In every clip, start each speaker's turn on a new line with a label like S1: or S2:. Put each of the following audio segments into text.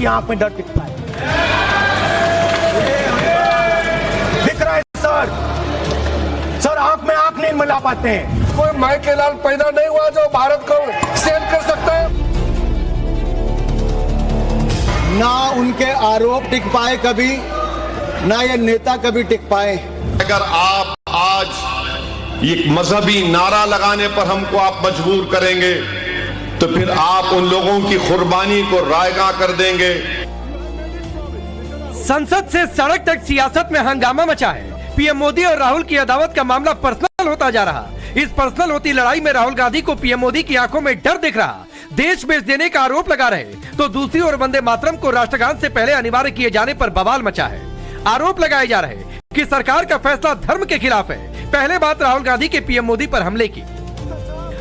S1: की आंख में डर दिखता है। दिख रहा है सर आंख में आंख नहीं मिला पाते हैं।
S2: कोई माई के लाल पैदा नहीं हुआ जो भारत को सेल कर सकता है।
S3: ना उनके आरोप टिक पाए कभी, ना ये नेता कभी टिक पाए।
S4: अगर आप आज ये मजहबी नारा लगाने पर हमको आप मजबूर करेंगे तो फिर आप उन लोगों की कुर्बानी को रायगा कर देंगे।
S5: संसद से सड़क तक सियासत में हंगामा मचा है। पीएम मोदी और राहुल की अदावत का मामला पर्सनल होता जा रहा। इस पर्सनल होती लड़ाई में राहुल गांधी को पीएम मोदी की आंखों में डर दिख रहा। देश बेच देने का आरोप लगा रहे, तो दूसरी ओर वंदे मातरम को राष्ट्रगान से पहले अनिवार्य किए जाने पर बवाल मचा है। आरोप लगाए जा रहे कि सरकार का फैसला धर्म के खिलाफ है। पहले बात राहुल गांधी के पीएम मोदी पर हमले की।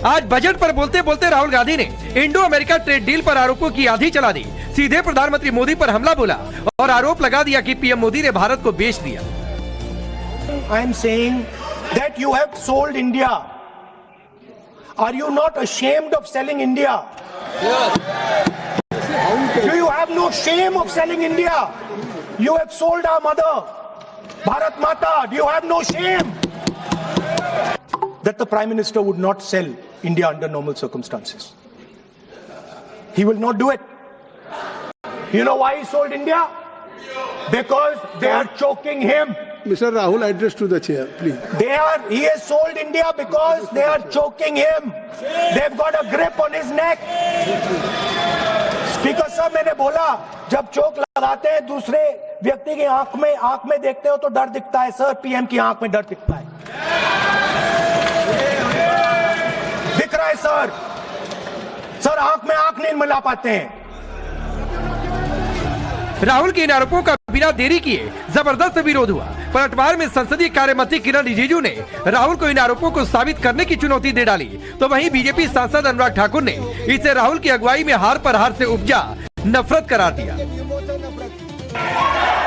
S5: आज बजट पर बोलते बोलते राहुल गांधी ने इंडो अमेरिका ट्रेड डील पर आरोपों की आंधी चला दी। सीधे प्रधानमंत्री मोदी पर हमला बोला और आरोप लगा दिया कि पीएम मोदी ने भारत को बेच दिया।
S1: I am saying that you have sold India. Are you not ashamed of selling India? Do you have no shame of selling India? You have sold our mother, Bharat Mata. Do you have no shame? That the Prime Minister would not sell India under normal circumstances. He will not do it. You know why he sold India? Because they are choking him.
S6: Mr. Rahul, address to the chair, please.
S1: He has sold India because they are choking him. They've got a grip on his neck. Speaker साहब, मैंने बोला जब चोक लगाते हैं दूसरे व्यक्ति की आंख में देखते हो तो डर दिखता है। सर पीएम की आंख में डर दिखता है। दिख रहा है सर आंख में आंख नहीं मिला पाते हैं।
S5: राहुल के इन आरोपों का बिना देरी किए जबरदस्त विरोध हुआ। पलटवार में संसदीय कार्य मंत्री किरण रिजिजू ने राहुल को इन आरोपों को साबित करने की चुनौती दे डाली, तो वहीं बीजेपी सांसद अनुराग ठाकुर ने इसे राहुल की अगुवाई में हार पर हार से उपजा नफरत करार दिया।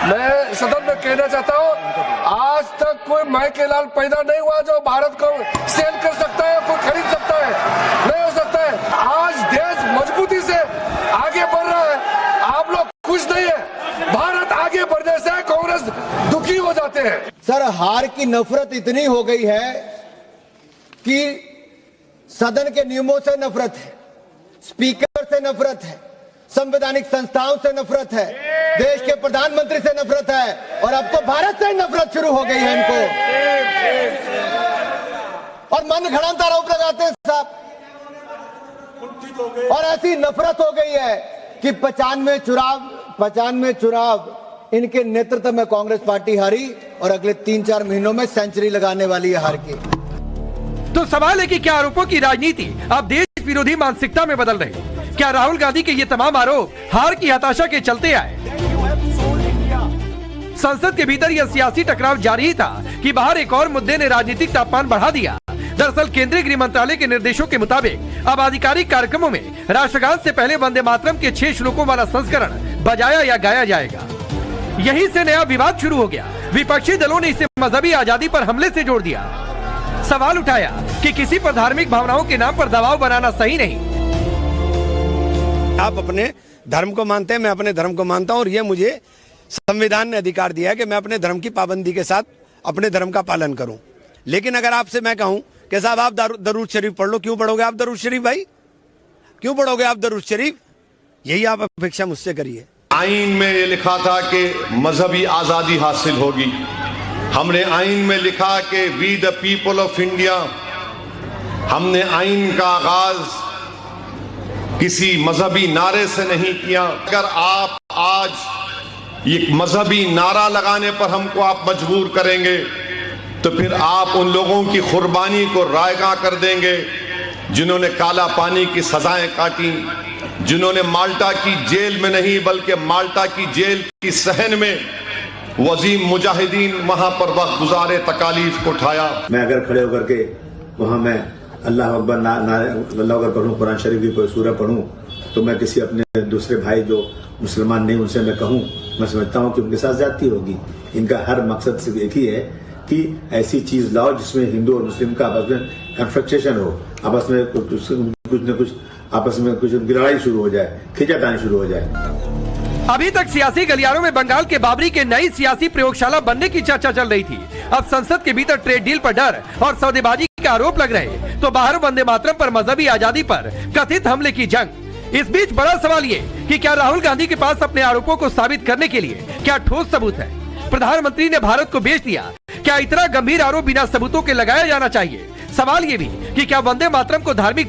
S2: मैं सदन में कहना चाहता हूँ, आज तक कोई माई के लाल पैदा नहीं हुआ जो भारत को सेल कर सकता है, कोई खरीद सकता है, नहीं हो सकता है। आज देश मजबूती से आगे बढ़ रहा है। आप लोग खुश नहीं है। भारत आगे बढ़ने से कांग्रेस दुखी हो जाते हैं।
S3: सर हार की नफरत इतनी हो गई है कि सदन के नियमों से नफरत है, स्पीकर से नफरत है, संवैधानिक संस्थाओं से नफरत है, देश के प्रधानमंत्री से नफरत है और अब तो भारत से नफरत शुरू हो गई है इनको। और मन घड़ंत आरोप लगाते हैं साहब। और ऐसी नफरत हो गई है कि 95 चुनाव इनके नेतृत्व में कांग्रेस पार्टी हारी और अगले 3-4 महीनों में सेंचुरी लगाने वाली है हार की।
S5: तो सवाल है कि क्या आरोपों की राजनीति अब देश विरोधी मानसिकता में बदल रही? क्या राहुल गांधी के ये तमाम आरोप हार की हताशा के चलते आए? संसद के भीतर यह सियासी टकराव जारी ही था कि बाहर एक और मुद्दे ने राजनीतिक तापमान बढ़ा दिया। दरअसल केंद्रीय गृह मंत्रालय के निर्देशों के मुताबिक अब आधिकारिक कार्यक्रमों में राष्ट्रगान से पहले वंदे मातरम के 6 श्लोकों वाला संस्करण बजाया या गाया जाएगा। यहीं से नया विवाद शुरू हो गया। विपक्षी दलों ने इसे मजहबी आजादी पर हमले से जोड़ दिया। सवाल उठाया कि किसी पर धार्मिक भावनाओं के नाम पर दबाव बनाना सही नहीं।
S7: आप अपने धर्म को मानते हैं, मैं अपने धर्म को मानता हूं और ये मुझे संविधान ने अधिकार दिया है कि मैं अपने धर्म की पाबंदी के साथ अपने धर्म का पालन करूं। लेकिन अगर आपसे मैं कहूं कि साहब आप दरूद शरीफ पढ़ लो, क्यों पढ़ोगे आप दरूद शरीफ भाई? क्यों पढ़ोगे आप दरूद शरीफ? यही आप अपेक्षा मुझसे करिए।
S4: आईन में ये लिखा था कि मजहबी आजादी हासिल होगी। हमने आईन में लिखा कि we the people of India. हमने आईन का आगाज किसी मजहबी नारे से नहीं किया। अगर आप आज ये मजहबी नारा लगाने पर हमको आप मजबूर करेंगे तो फिर आप उन लोगों की कुर्बानी को रायगा कर देंगे जिन्होंने काला पानी की सजाएं काटी, जिन्होंने माल्टा की जेल में नहीं बल्कि माल्टा की जेल की सहन में वजीम मुजाहिदीन वहां पर वक्त गुजारे तकालीफ को उठाया।
S8: मैं अगर खड़े होकर के वहां मैं अल्लाह अकबर अल्लाह अकबर पढ़ूं, कुरान शरीफ की कोई सूरह पढ़ूं, तो मैं किसी अपने दूसरे भाई जो मुसलमान नहीं उनसे मैं कहूं, मैं समझता हूं कि उनके साथ ज्यादती होगी। इनका हर मकसद सिर्फ एक ही है कि ऐसी चीज लाओ जिसमें हिंदू और मुस्लिम का आपस में कन्फ्रंटेशन हो, आपस में कुछ न कुछ आपस में कुछ लड़ाई शुरू हो जाए, खींचातानी शुरू हो जाए।
S5: अभी तक सियासी गलियारों में बंगाल के बाबरी के नई सियासी प्रयोगशाला बनने की चर्चा चल रही थी। अब संसद के भीतर ट्रेड डील पर डर और सौदेबाजी का आरोप लग रहे तो बाहर वंदे मातरम पर मजहबी आजादी पर कथित हमले की जंग। इस बीच बड़ा सवाल ये कि क्या राहुल गांधी के पास अपने आरोपों को साबित करने के लिए क्या ठोस सबूत है? प्रधानमंत्री ने भारत को बेच दिया, क्या इतना गंभीर आरोप बिना सबूतों के लगाया जाना चाहिए? सवाल ये भी कि क्या वंदे मातरम को धार्मिक